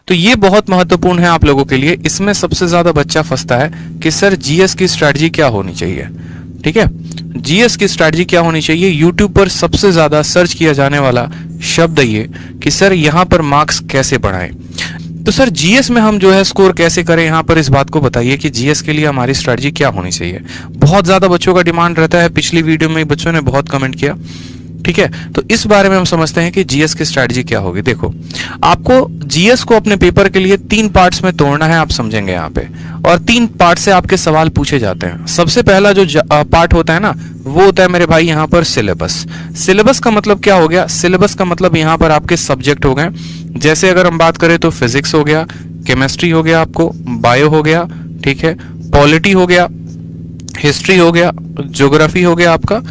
तो ये बहुत महत्वपूर्ण है आप लोगों के लिए। इसमें सबसे ज्यादा बच्चा फंसता है कि सर जीएस की स्ट्रेटजी क्या होनी चाहिए। ठीक है, जीएस की स्ट्रेटजी क्या होनी चाहिए, यूट्यूब पर सबसे ज्यादा सर्च किया जाने वाला शब्द ये कि सर यहाँ पर मार्क्स कैसे बढ़ाएं। तो सर जीएस में हम जो है स्कोर कैसे करें, यहाँ पर इस बात को बताइए कि जीएस के लिए हमारी स्ट्रेटजी क्या होनी चाहिए। बहुत ज्यादा बच्चों का डिमांड रहता है, पिछली वीडियो में बच्चों ने बहुत कमेंट किया। ठीक है, तो इस बारे में हम समझते हैं कि जीएस की स्ट्रेटजी क्या होगी। देखो, आपको जीएस को अपने पेपर के लिए 3 पार्ट्स में तोड़ना है, आप समझेंगे यहाँ पे, और 3 पार्ट से आपके सवाल पूछे जाते हैं। सबसे पहला जो पार्ट होता है ना, वो होता है मेरे भाई यहाँ पर सिलेबस। सिलेबस का मतलब क्या हो गया, सिलेबस का मतलब यहाँ पर आपके सब्जेक्ट हो गए। जैसे अगर हम बात करें तो फिजिक्स हो गया, केमिस्ट्री हो गया, आपको बायो हो गया, ठीक है, पॉलिटी हो गया, हिस्ट्री हो गया, ज्योग्राफी हो गया, आपका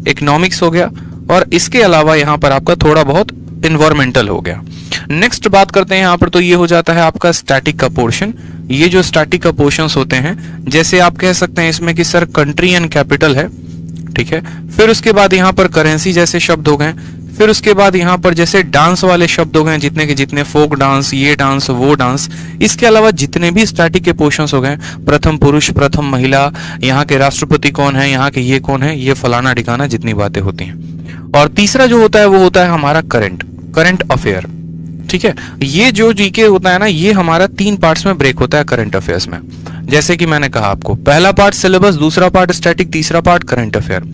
इकोनॉमिक्स हो गया, और इसके अलावा यहाँ पर आपका थोड़ा बहुत इन्वायरमेंटल हो गया। नेक्स्ट बात करते हैं यहाँ पर, तो ये हो जाता है आपका स्टैटिक का पोर्शन। ये जो स्टैटिक का पोर्शंस होते हैं, जैसे आप कह सकते हैं इसमें कि सर कंट्री एंड कैपिटल है, ठीक है, फिर उसके बाद यहाँ पर करेंसी जैसे शब्द हो गए, फिर उसके बाद यहाँ पर जैसे डांस वाले शब्द हो गए, जितने के जितने, फोक डांस, ये डांस, वो डांस। इसके अलावा जितने भी स्टैटिक के पोर्शंस हो गए, प्रथम पुरुष, प्रथम महिला, यहाँ के राष्ट्रपति कौन है, यहाँ के ये कौन है, ये फलाना ठिकाना, जितनी बातें होती हैं। और तीसरा जो होता है वो होता है हमारा करंट अफेयर। ठीक है, ये जो जीके होता है ना, ये हमारा 3 पार्ट्स में ब्रेक होता है करंट अफेयर्स में। जैसे कि मैंने कहा आपको, पहला पार्ट सिलेबस, दूसरा पार्ट स्टैटिक, तीसरा पार्ट करंट अफेयर।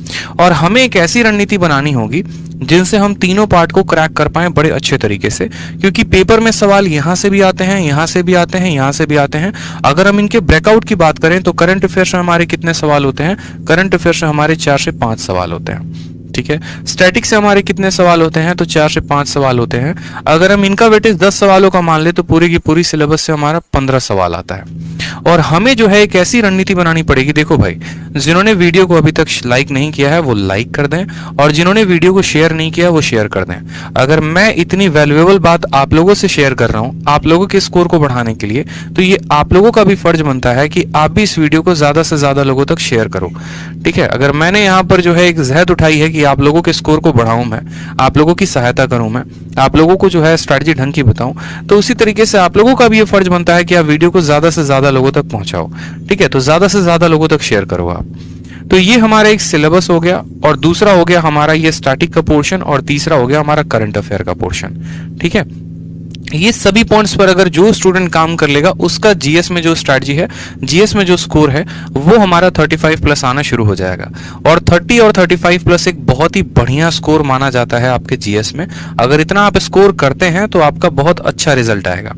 और हमें एक ऐसी रणनीति बनानी होगी जिनसे हम तीनों पार्ट को क्रैक कर पाएं बड़े अच्छे तरीके से, क्योंकि पेपर में सवाल यहां से भी आते हैं, यहां से भी आते हैं, यहां से भी आते हैं। अगर हम इनके ब्रेकआउट की बात करें तो करंट अफेयर्स में हमारे कितने सवाल होते हैं, करंट अफेयर्स में हमारे 4 से 5 सवाल होते हैं। ठीक है, स्टैटिक से हमारे कितने सवाल होते हैं, तो 4 से 5 सवाल होते हैं। अगर हम इनका वेटेज 10 सवालों का मान ले तो पूरी की पूरी सिलेबस से हमारा 15 सवाल आता है। और हमें जो है एक ऐसी रणनीति बनानी पड़ेगी। देखो भाई, जिन्होंने वीडियो को अभी तक लाइक नहीं किया है वो लाइक कर दें, और जिन्होंने वीडियो को शेयर नहीं किया वो शेयर कर दें। अगर मैं इतनी वैल्यूएबल बात आप लोगों से शेयर कर रहा हूं आप लोगों के स्कोर को बढ़ाने के लिए, तो ये आप लोगों का भी फर्ज बनता है कि आप भी इस वीडियो को ज्यादा से ज्यादा लोगों तक शेयर करो। ठीक है, अगर मैंने यहाँ पर जो है एक जहद उठाई है कि आप लोगों के स्कोर को बढ़ाऊं, मैं आप लोगों की सहायता करूं, मैं आप लोगों को जो है स्ट्रैटेजी ढंग की बताऊं, तो उसी तरीके से आप लोगों का भी ये फर्ज बनता है कि आप वीडियो को ज्यादा से ज्यादा लोगों तक पहुंचाओ। ठीक है, तो ज्यादा से ज्यादा लोगों तक शेयर करो आप। तो ये हमारा एक सिलेबस हो गया, और दूसरा हो गया हमारा ये स्टैटिक का पोर्शन, और तीसरा हो गया हमारा करंट अफेयर का पोर्शन। ठीक है, ये सभी पॉइंट्स पर अगर जो स्टूडेंट काम कर लेगा उसका जीएस में जो स्ट्रैटेजी है, जीएस में जो स्कोर है, वो हमारा 35 प्लस आना शुरू हो जाएगा। और 30 और 35 प्लस एक बहुत ही बढ़िया स्कोर माना जाता है आपके जीएस में। अगर इतना आप स्कोर करते हैं तो आपका बहुत अच्छा रिजल्ट आएगा।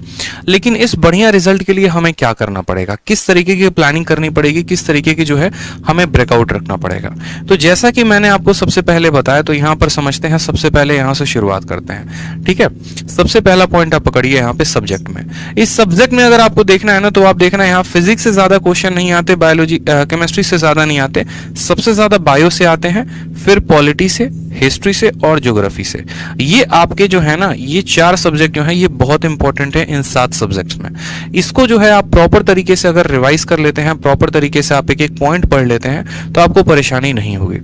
लेकिन इस बढ़िया रिजल्ट के लिए हमें क्या करना पड़ेगा, किस तरीके की प्लानिंग करनी पड़ेगी, किस तरीके की जो है हमें ब्रेकआउट रखना पड़ेगा। तो जैसा कि मैंने आपको सबसे पहले बताया, तो यहाँ पर समझते हैं, सबसे पहले यहाँ से शुरुआत करते हैं। ठीक है, सबसे पहला पॉइंट पकड़िए यहाँ पे सब्जेक्ट में। इस सब्जेक्ट में अगर आपको देखना है ना, तो आप देखना यहाँ फिजिक्स से ज्यादा क्वेश्चन नहीं आते, बायोलॉजी केमिस्ट्री से ज्यादा नहीं आते, सबसे ज्यादा बायो से आते हैं, फिर पॉलिटी से, हिस्ट्री से और ज्योग्राफी से। ये आपके जो है ना, ये 4 सब्जेक्ट जो है ये बहुत इंपॉर्टेंट है इन 7 सब्जेक्ट्स में। इसको जो है आप प्रॉपर तरीके से अगर रिवाइज कर लेते हैं, प्रॉपर तरीके से आप एक एक पॉइंट पढ़ लेते हैं, तो आपको परेशानी नहीं होगी।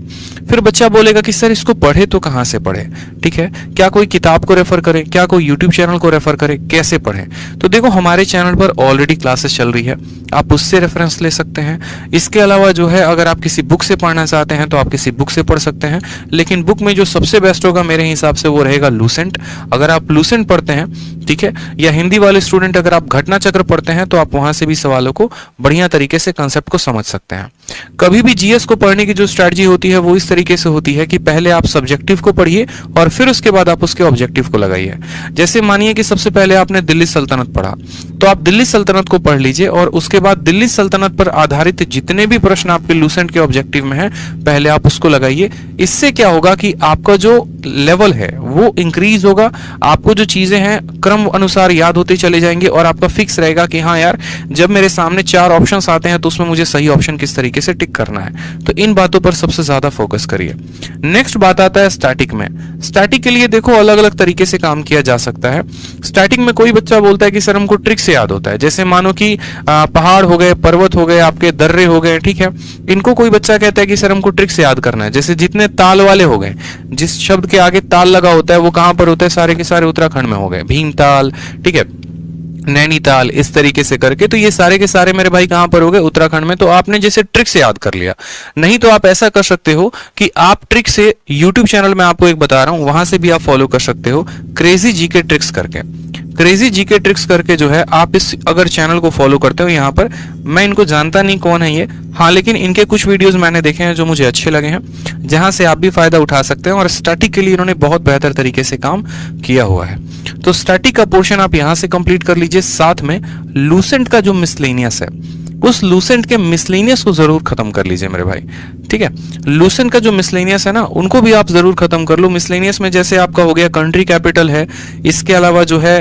फिर बच्चा बोलेगा कि सर इसको पढ़े तो कहाँ से पढ़े। ठीक है, क्या कोई किताब को रेफर करें, क्या कोई यूट्यूब चैनल को रेफर करें, कैसे पढ़ें। तो देखो, हमारे चैनल पर ऑलरेडी क्लासेस चल रही है, आप उससे रेफरेंस ले सकते हैं। इसके अलावा जो है अगर आप किसी बुक से पढ़ना चाहते हैं तो आप किसी बुक से पढ़ सकते हैं, लेकिन बुक में जो सबसे बेस्ट होगा मेरे हिसाब से वो रहेगा लूसेंट। अगर आप लूसेंट पढ़ते हैं, ठीक है, या हिंदी वाले स्टूडेंट अगर आप घटना चक्र पढ़ते हैं, तो आप वहां से भी सवालों को बढ़िया तरीके से कंसेप्ट को समझ सकते हैं। कभी भी जीएस को पढ़ने की जो स्ट्रैटेजी होती है वो इस तरीके से होती है कि पहले आप सब्जेक्टिव को पढ़िए और फिर उसके बाद आप उसके ऑब्जेक्टिव को लगाइए। जैसे मानिए कि सबसे पहले आपने दिल्ली सल्तनत पढ़ा, तो आप दिल्ली सल्तनत को पढ़ लीजिए, और उसके बाद दिल्ली सल्तनत पर आधारित जितने भी प्रश्न आपके लूसेंट के ऑब्जेक्टिव में हैं, पहले आप उसको लगाइए। इससे क्या होगा कि आपका जो लेवल है वो इंक्रीज होगा, आपको जो चीजें हैं क्रम अनुसार याद होते चले जाएंगे, और आपका फिक्स रहेगा कि हाँ यार, जब मेरे सामने 4 ऑप्शंस आते हैं तो उसमें मुझे सही ऑप्शन किस तरीके से टिक करना है। तो इन बातों पर सबसे ज्यादा फोकस करिए। नेक्स्ट बात आता है स्टैटिक में। स्टैटिक के लिए देखो अलग अलग तरीके से काम किया जा सकता है। स्टैटिक में कोई बच्चा बोलता है कि सर हमको ट्रिक से याद होता है, जैसे मानो कि पहाड़ हो गए, पर्वत हो गए, आपके दर्रे हो गए, ठीक है, इनको कोई बच्चा कहता है कि सर हमको ट्रिक से याद करना है। जैसे जितने ताल वाले हो गए, जिस शब्द के आगे ताल लगा होता है वो कहां पर होता है, सारे के सारे उत्तराखंड में हो गए, भीमताल, ठीक है, नैनीताल, इस तरीके से करके। तो ये सारे के सारे मेरे भाई कहां पर हो गए, उत्तराखंड में। तो आपने जैसे ट्रिक से याद कर लिया, नहीं तो आप ऐसा कर सकते हो कि आप ट्रिक से यूट्यूब चैनल में आपको एक बता रहा हूं, वहां से भी आप फॉलो कर सकते हो, क्रेजी जीके ट्रिक्स करके। क्रेजी जीके ट्रिक्स करके जो है, आप इस अगर चैनल को फॉलो करते हो, यहाँ पर मैं इनको जानता नहीं कौन है ये, हाँ, लेकिन इनके कुछ वीडियोस मैंने देखे हैं जो मुझे अच्छे लगे हैं, जहां से आप भी फायदा उठा सकते हैं। और स्टैटिक के लिए इन्होंने बहुत बेहतर तरीके से काम किया हुआ है। तो स्टैटिक का पोर्शन आप यहां से कंप्लीट कर लीजिए। साथ में लूसेंट का जो मिसलेनियस है, उस लूसेंट के मिसलेनियस को जरूर खत्म कर लीजिए मेरे भाई, ठीक है। लूसेंट का जो मिसलेनियस है ना, उनको भी आप जरूर खत्म कर लो। मिसलेनियस में जैसे आपका हो गया कंट्री कैपिटल है, इसके अलावा जो है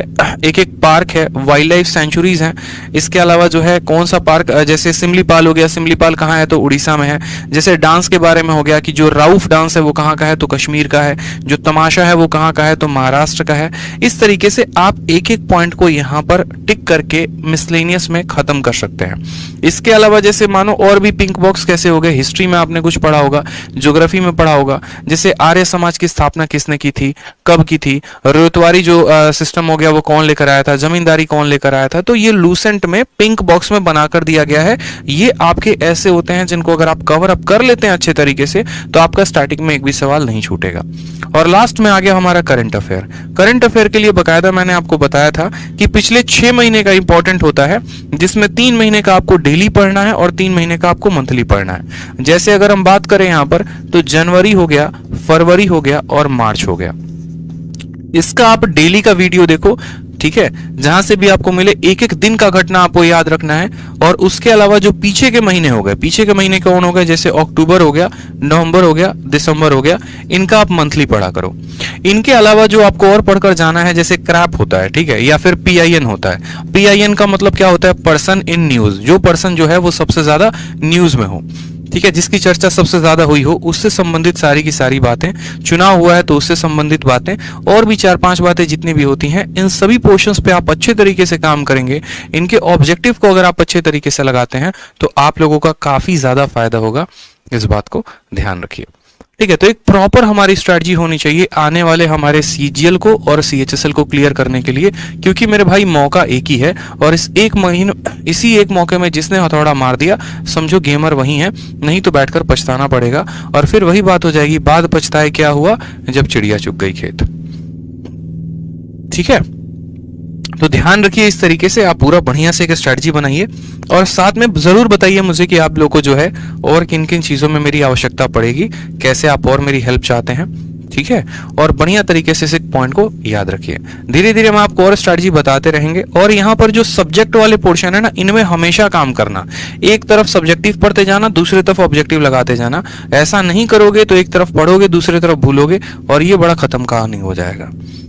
एक एक पार्क है, वाइल्ड लाइफ सेंचुरीज हैं, इसके अलावा जो है कौन सा पार्क, जैसे सिमलीपाल हो गया, सिमलीपाल कहाँ है तो उड़ीसा में है। जैसे डांस के बारे में हो गया कि जो राउफ डांस है वो कहाँ का है तो कश्मीर का है, जो तमाशा है वो कहाँ का है तो महाराष्ट्र का है। इस तरीके से आप एक एक पॉइंट को यहाँ पर टिक करके मिसलेनियस में खत्म कर सकते हैं। इसके अलावा जैसे मानो और भी पिंक बॉक्स कैसे हो गए, हिस्ट्री में आपने कुछ पढ़ा होगा, ज्योग्राफी में पढ़ा होगा, जैसे आर्य समाज की स्थापना किसने की थी, कब की थी, रोयतवारी जो सिस्टम हो गया वो कौन लेकर आया था, जमींदारी कौन लेकर आया था। तो ये लूसेंट में पिंक बॉक्स में बनाकर दिया गया है। ये आपके ऐसे होते हैं जिनको अगर आप कवर अप कर लेते हैं अच्छे तरीके से, तो आपका स्टार्टिंग में एक भी सवाल नहीं छूटेगा। और लास्ट में आ गया हमारा करंट अफेयर। करंट अफेयर के लिए बकायदा मैंने आपको बताया था कि पिछले 6 महीने का इंपॉर्टेंट होता है, जिसमें 3 महीने का आपको डेली पढ़ना है और 3 महीने का आपको मंथली पढ़ना है। जैसे अगर हम बात करें यहां पर, तो जनवरी हो गया, फरवरी हो गया और मार्च हो गया। इसका आप डेली का वीडियो देखो, ठीक है, जहां से भी आपको मिले, एक एक दिन का घटना आपको याद रखना है। और उसके अलावा जो पीछे के महीने हो गए, पीछे के महीने कौन हो गए, जैसे अक्टूबर हो गया, नवंबर हो गया, दिसंबर हो गया, इनका आप मंथली पढ़ा करो। इनके अलावा जो आपको और पढ़कर जाना है, जैसे क्रैप होता है, ठीक है, या फिर PIN होता है। PIN का मतलब क्या होता है, पर्सन इन न्यूज। जो पर्सन जो है वो सबसे ज्यादा न्यूज में हो, ठीक है, जिसकी चर्चा सबसे ज्यादा हुई हो, उससे संबंधित सारी की सारी बातें, चुनाव हुआ है तो उससे संबंधित बातें, और भी 4-5 बातें जितनी भी होती हैं, इन सभी पोर्शंस पे आप अच्छे तरीके से काम करेंगे। इनके ऑब्जेक्टिव को अगर आप अच्छे तरीके से लगाते हैं तो आप लोगों का काफी ज्यादा फायदा होगा। इस बात को ध्यान रखिए, ठीक है। तो एक प्रॉपर हमारी स्ट्रैटेजी होनी चाहिए आने वाले हमारे CGL को और CHSL को क्लियर करने के लिए, क्योंकि मेरे भाई मौका एक ही है, और इसी एक मौके में जिसने हथौड़ा मार दिया, समझो गेमर वही है, नहीं तो बैठकर पछताना पड़ेगा। और फिर वही बात हो जाएगी, बाद पछताए क्या हुआ जब चिड़िया चुग गई खेत, ठीक है। तो ध्यान रखिए, इस तरीके से आप पूरा बढ़िया से एक स्ट्रेटजी बनाइए, और साथ में जरूर बताइए मुझे कि आप लोग को जो है और किन किन चीजों में मेरी आवश्यकता पड़ेगी, कैसे आप और मेरी हेल्प चाहते हैं, ठीक है। और बढ़िया तरीके से इस पॉइंट को याद रखिए। धीरे धीरे हम आपको और स्ट्रेटजी बताते रहेंगे। और यहाँ पर जो सब्जेक्ट वाले पोर्शन है ना, इनमें हमेशा काम करना, एक तरफ सब्जेक्टिव पढ़ते जाना, दूसरी तरफ ऑब्जेक्टिव लगाते जाना। ऐसा नहीं करोगे तो एक तरफ पढ़ोगे, दूसरी तरफ भूलोगे, और ये बड़ा खत्म कहानी हो जाएगा।